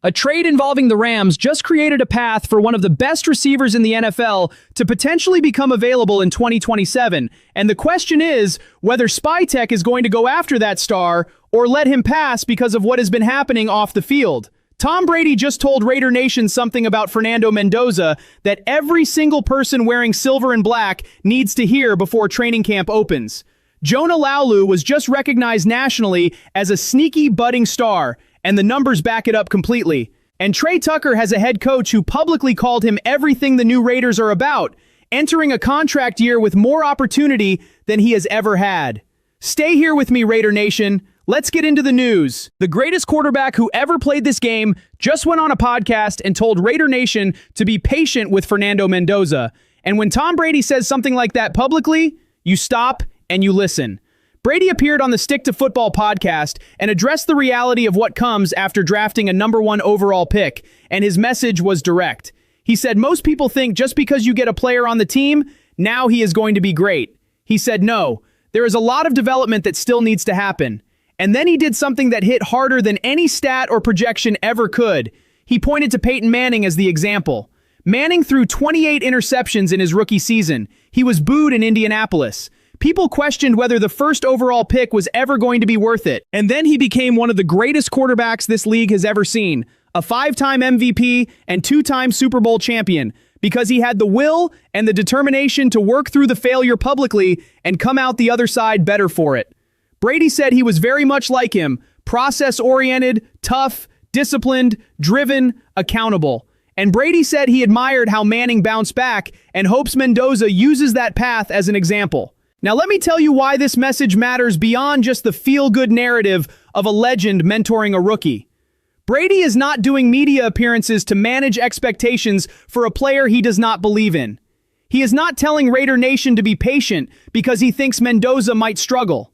A trade involving the Rams just created a path for one of the best receivers in the NFL to potentially become available in 2027. And the question is whether Spytech is going to go after that star or let him pass because of what has been happening off the field. Tom Brady just told Raider Nation something about Fernando Mendoza that every single person wearing silver and black needs to hear before training camp opens. Jonah Laulu was just recognized nationally as a sneaky budding star, and the numbers back it up completely. And Trey Tucker has a head coach who publicly called him everything the new Raiders are about, entering a contract year with more opportunity than he has ever had. Stay here with me, Raider Nation. Let's get into the news. The greatest quarterback who ever played this game just went on a podcast and told Raider Nation to be patient with Fernando Mendoza. And when Tom Brady says something like that publicly, you stop and you listen. Brady appeared on the Stick to Football podcast and addressed the reality of what comes after drafting a #1 overall pick, and his message was direct. He said, most people think just because you get a player on the team, now he is going to be great. He said, no, there is a lot of development that still needs to happen. And then he did something that hit harder than any stat or projection ever could. He pointed to Peyton Manning as the example. Manning threw 28 interceptions in his rookie season. He was booed in Indianapolis. People questioned whether the first overall pick was ever going to be worth it. And then he became one of the greatest quarterbacks this league has ever seen. A 5-time MVP and 2-time Super Bowl champion. Because he had the will and the determination to work through the failure publicly and come out the other side better for it. Brady said he was very much like him, process-oriented, tough, disciplined, driven, accountable. And Brady said he admired how Manning bounced back and hopes Mendoza uses that path as an example. Now let me tell you why this message matters beyond just the feel-good narrative of a legend mentoring a rookie. Brady is not doing media appearances to manage expectations for a player he does not believe in. He is not telling Raider Nation to be patient because he thinks Mendoza might struggle.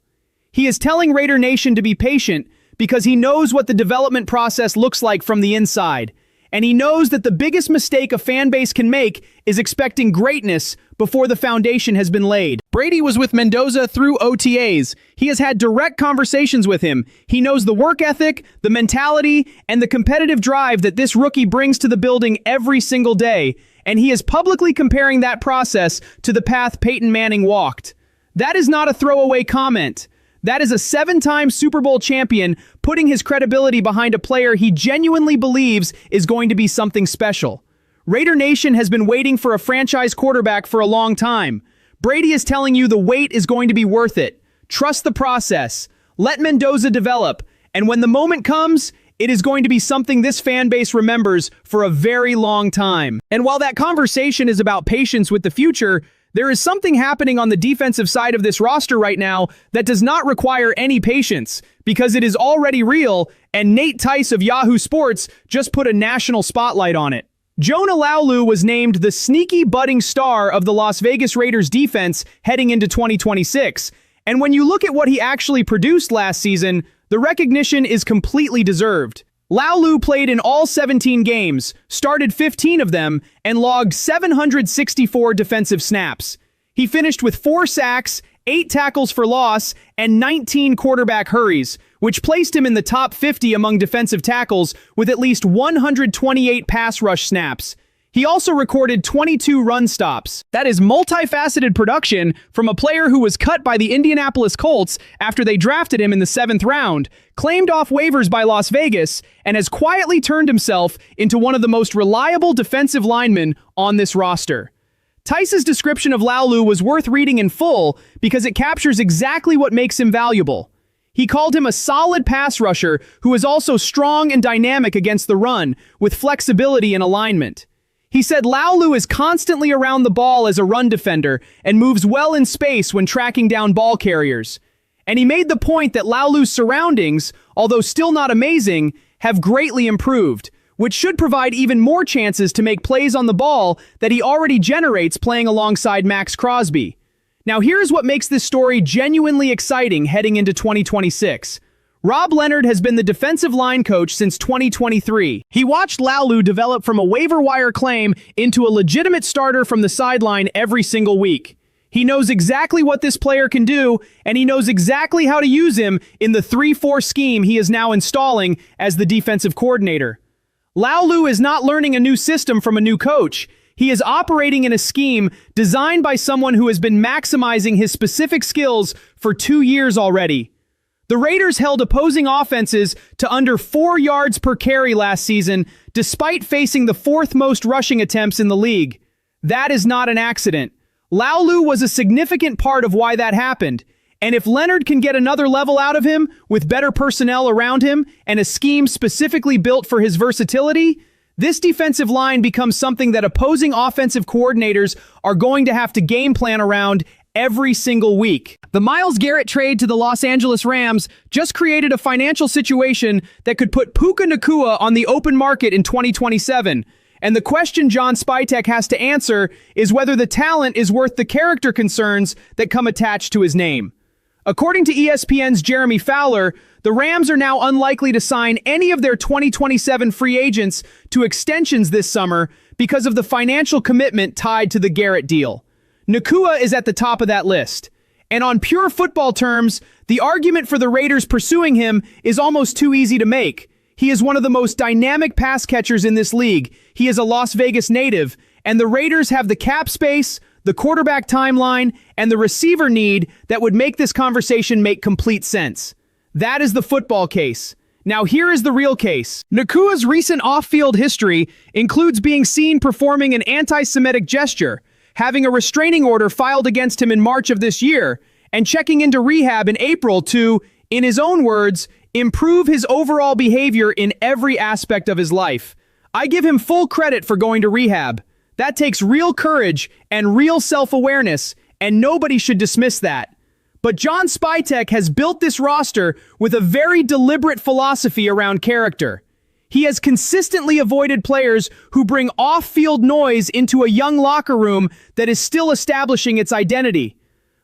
He is telling Raider Nation to be patient because he knows what the development process looks like from the inside. And he knows that the biggest mistake a fan base can make is expecting greatness before the foundation has been laid. Brady was with Mendoza through OTAs. He has had direct conversations with him. He knows the work ethic, the mentality, and the competitive drive that this rookie brings to the building every single day. And he is publicly comparing that process to the path Peyton Manning walked. That is not a throwaway comment. That is a 7-time Super Bowl champion putting his credibility behind a player he genuinely believes is going to be something special. Raider Nation has been waiting for a franchise quarterback for a long time. Brady is telling you the wait is going to be worth it. Trust the process. Let Mendoza develop. And when the moment comes, it is going to be something this fan base remembers for a very long time. And while that conversation is about patience with the future, there is something happening on the defensive side of this roster right now that does not require any patience because it is already real, and Nate Tice of Yahoo Sports just put a national spotlight on it. Jonah Laulu was named the sneaky budding star of the Las Vegas Raiders defense heading into 2026. And when you look at what he actually produced last season, the recognition is completely deserved. Laulu played in all 17 games, started 15 of them, and logged 764 defensive snaps. He finished with 4 sacks, 8 tackles for loss, and 19 quarterback hurries, which placed him in the top 50 among defensive tackles with at least 128 pass rush snaps. He also recorded 22 run stops. That is multifaceted production from a player who was cut by the Indianapolis Colts after they drafted him in the 7th round, claimed off waivers by Las Vegas, and has quietly turned himself into one of the most reliable defensive linemen on this roster. Tice's description of Laulu was worth reading in full because it captures exactly what makes him valuable. He called him a solid pass rusher who is also strong and dynamic against the run, with flexibility and alignment. He said Laulu is constantly around the ball as a run defender and moves well in space when tracking down ball carriers. And he made the point that Laulu's surroundings, although still not amazing, have greatly improved, which should provide even more chances to make plays on the ball that he already generates playing alongside Max Crosby. Now here's what makes this story genuinely exciting heading into 2026. Rob Leonard has been the defensive line coach since 2023. He watched Laulu develop from a waiver wire claim into a legitimate starter from the sideline every single week. He knows exactly what this player can do, and he knows exactly how to use him in the 3-4 scheme he is now installing as the defensive coordinator. Laulu is not learning a new system from a new coach. He is operating in a scheme designed by someone who has been maximizing his specific skills for 2 years already. The Raiders held opposing offenses to under 4 yards per carry last season, despite facing the 4th most rushing attempts in the league. That is not an accident. Laulu was a significant part of why that happened. And if Leonard can get another level out of him, with better personnel around him and a scheme specifically built for his versatility, this defensive line becomes something that opposing offensive coordinators are going to have to game plan around every single week. The Myles Garrett trade to the Los Angeles Rams just created a financial situation that could put Puka Nacua on the open market in 2027. And the question John Spytek has to answer is whether the talent is worth the character concerns that come attached to his name. According to ESPN's Jeremy Fowler, the Rams are now unlikely to sign any of their 2027 free agents to extensions this summer because of the financial commitment tied to the Garrett deal. Nacua is at the top of that list. And on pure football terms, the argument for the Raiders pursuing him is almost too easy to make. He is one of the most dynamic pass catchers in this league. He is a Las Vegas native, and the Raiders have the cap space, the quarterback timeline, and the receiver need that would make this conversation make complete sense. That is the football case. Now here is the real case. Nacua's recent off-field history includes being seen performing an anti-Semitic gesture, having a restraining order filed against him in March of this year, and checking into rehab in April to, in his own words, improve his overall behavior in every aspect of his life. I give him full credit for going to rehab. That takes real courage and real self-awareness, and nobody should dismiss that. But John Spytek has built this roster with a very deliberate philosophy around character. He has consistently avoided players who bring off-field noise into a young locker room that is still establishing its identity.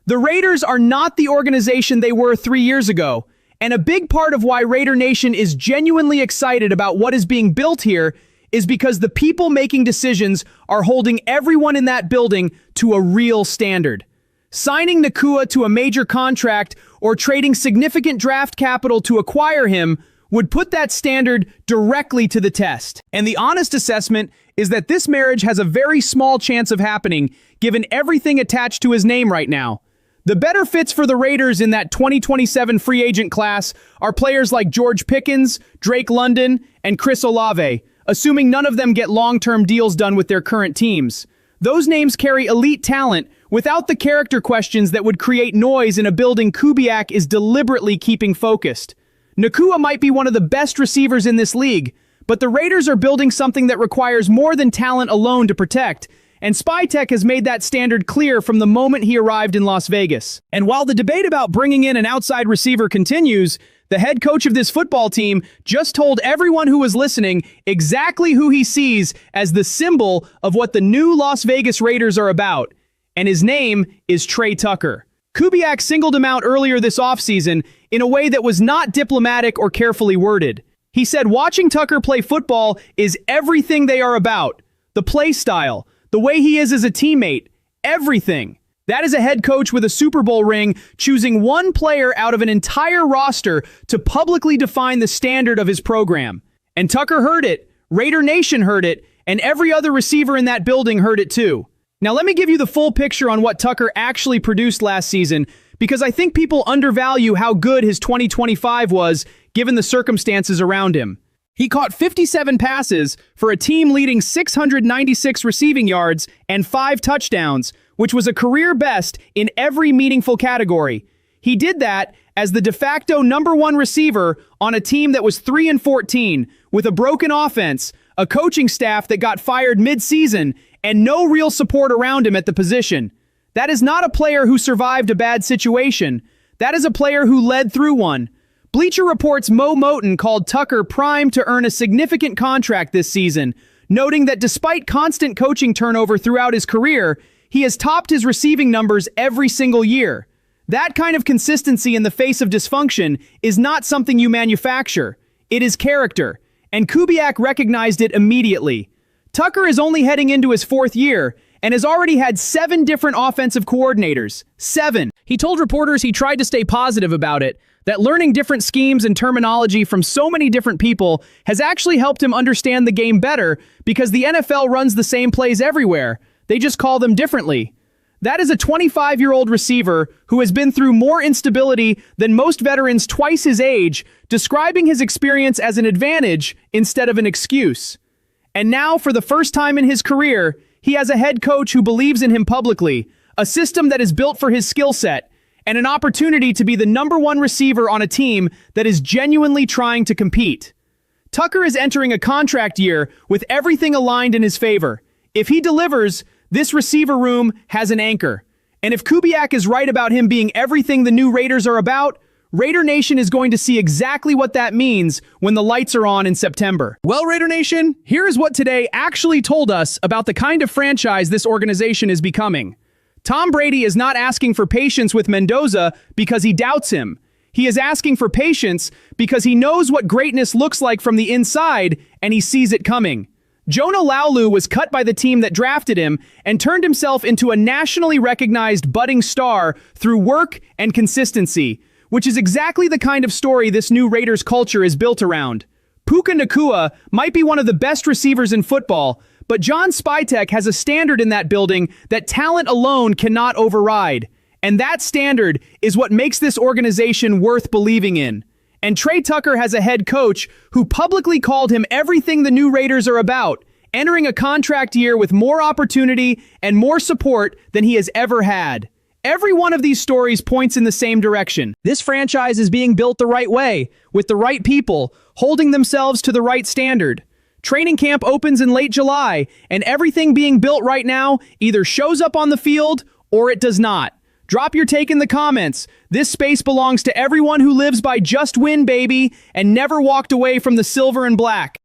The Raiders are not the organization they were 3 years ago, and a big part of why Raider Nation is genuinely excited about what is being built here is because the people making decisions are holding everyone in that building to a real standard. Signing Nacua to a major contract or trading significant draft capital to acquire him would put that standard directly to the test. And the honest assessment is that this marriage has a very small chance of happening, given everything attached to his name right now. The better fits for the Raiders in that 2027 free agent class are players like George Pickens, Drake London, and Chris Olave, assuming none of them get long-term deals done with their current teams. Those names carry elite talent without the character questions that would create noise in a building Kubiak is deliberately keeping focused. Nacua might be one of the best receivers in this league, but the Raiders are building something that requires more than talent alone to protect, and Spytek has made that standard clear from the moment he arrived in Las Vegas. And while the debate about bringing in an outside receiver continues, the head coach of this football team just told everyone who was listening exactly who he sees as the symbol of what the new Las Vegas Raiders are about, and his name is Trey Tucker. Kubiak singled him out earlier this offseason in a way that was not diplomatic or carefully worded. He said watching Tucker play football is everything they are about. The play style, the way he is as a teammate, everything. That is a head coach with a Super Bowl ring choosing one player out of an entire roster to publicly define the standard of his program. And Tucker heard it, Raider Nation heard it, and every other receiver in that building heard it too. Now let me give you the full picture on what Tucker actually produced last season, because I think people undervalue how good his 2025 was given the circumstances around him. He caught 57 passes for a team-leading 696 receiving yards and 5 touchdowns, which was a career best in every meaningful category. He did that as the de facto #1 receiver on a team that was 3-14, with a broken offense, a coaching staff that got fired mid-season, and no real support around him at the position. That is not a player who survived a bad situation. That is a player who led through one. Bleacher Report's Mo Moton called Tucker primed to earn a significant contract this season, noting that despite constant coaching turnover throughout his career, he has topped his receiving numbers every single year. That kind of consistency in the face of dysfunction is not something you manufacture. It is character, and Kubiak recognized it immediately. Tucker is only heading into his 4th year and has already had 7 different offensive coordinators. 7. He told reporters he tried to stay positive about it, that learning different schemes and terminology from so many different people has actually helped him understand the game better because the NFL runs the same plays everywhere. They just call them differently. That is a 25-year-old receiver who has been through more instability than most veterans twice his age, describing his experience as an advantage instead of an excuse. And now, for the first time in his career, he has a head coach who believes in him publicly, a system that is built for his skill set, and an opportunity to be the #1 receiver on a team that is genuinely trying to compete. Tucker is entering a contract year with everything aligned in his favor. If he delivers, this receiver room has an anchor. And if Kubiak is right about him being everything the new Raiders are about, Raider Nation is going to see exactly what that means when the lights are on in September. Well, Raider Nation, here is what today actually told us about the kind of franchise this organization is becoming. Tom Brady is not asking for patience with Mendoza because he doubts him. He is asking for patience because he knows what greatness looks like from the inside and he sees it coming. Jonah Laulu was cut by the team that drafted him and turned himself into a nationally recognized budding star through work and consistency, which is exactly the kind of story this new Raiders culture is built around. Puka Nacua might be one of the best receivers in football, but John Spytek has a standard in that building that talent alone cannot override. And that standard is what makes this organization worth believing in. And Trey Tucker has a head coach who publicly called him everything the new Raiders are about, entering a contract year with more opportunity and more support than he has ever had. Every one of these stories points in the same direction. This franchise is being built the right way, with the right people, holding themselves to the right standard. Training camp opens in late July, and everything being built right now either shows up on the field or it does not. Drop your take in the comments. This space belongs to everyone who lives by just win, baby, and never walked away from the silver and black.